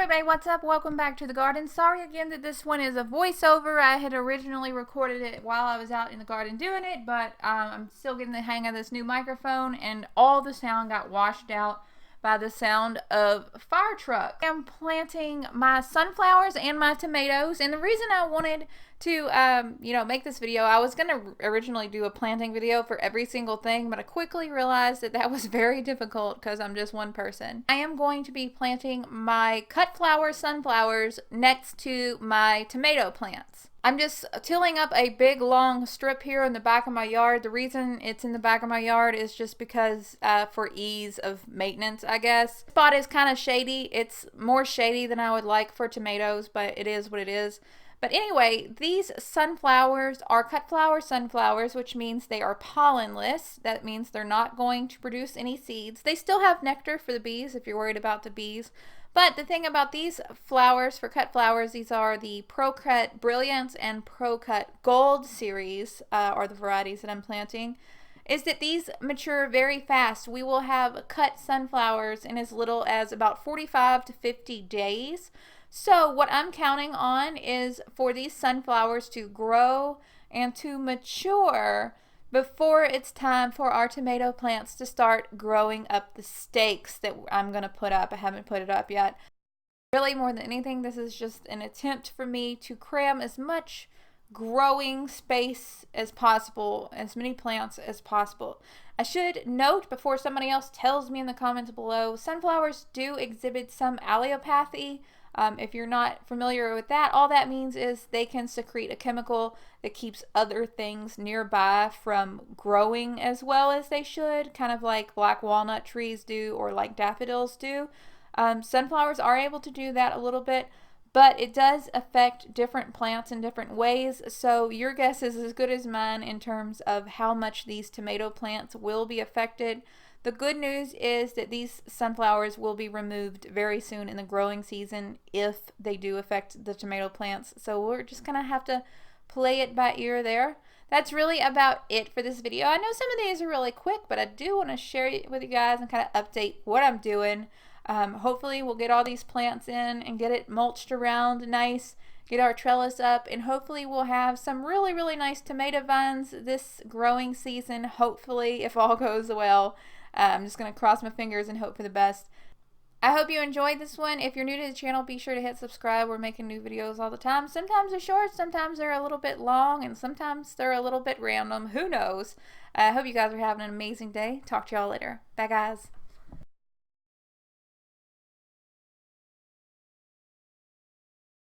everybody, what's up? Welcome back to the garden. Sorry again that this one is a voiceover. I had originally recorded it while I was out in the garden doing it, but I'm still getting the hang of this new microphone, and all the sound got washed out by the sound of fire truck. I'm planting my sunflowers and my tomatoes, and the reason I wanted to make this video, I was gonna originally do a planting video for every single thing, but I quickly realized that that was very difficult because I'm just one person. I am going to be planting my cut flower sunflowers next to my tomato plants. I'm just tilling up a big long strip here in the back of my yard. The reason it's in the back of my yard is just because for ease of maintenance, I guess. The spot is kind of shady. It's more shady than I would like for tomatoes, but it is what it is. But anyway, these sunflowers are cut flower sunflowers, which means they are pollenless. That means they're not going to produce any seeds. They still have nectar for the bees if you're worried about the bees. But the thing about these flowers, for cut flowers, these are the ProCut Brilliance and ProCut Gold series, are the varieties that I'm planting, is that these mature very fast. We will have cut sunflowers in as little as about 45 to 50 days. So what I'm counting on is for these sunflowers to grow and to mature before it's time for our tomato plants to start growing up the stakes that I'm going to put up. I haven't put it up yet. Really, more than anything, this is just an attempt for me to cram as much growing space as possible, as many plants as possible. I should note before somebody else tells me in the comments below, sunflowers do exhibit some allelopathy. If you're not familiar with that, all that means is they can secrete a chemical that keeps other things nearby from growing as well as they should, kind of like black walnut trees do or like daffodils do. Sunflowers are able to do that a little bit, but it does affect different plants in different ways, so your guess is as good as mine in terms of how much these tomato plants will be affected. The good news is that these sunflowers will be removed very soon in the growing season if they do affect the tomato plants. So we're just going to have to play it by ear there. That's really about it for this video. I know some of these are really quick, but I do want to share it with you guys and kind of update what I'm doing. Hopefully we'll get all these plants in and get it mulched around nice, get our trellis up, and hopefully we'll have some really, really nice tomato vines this growing season, hopefully, if all goes well. I'm just going to cross my fingers and hope for the best. I hope you enjoyed this one. If you're new to the channel, be sure to hit subscribe. We're making new videos all the time. Sometimes they're short, sometimes they're a little bit long, and sometimes they're a little bit random. Who knows? I hope you guys are having an amazing day. Talk to y'all later. Bye, guys.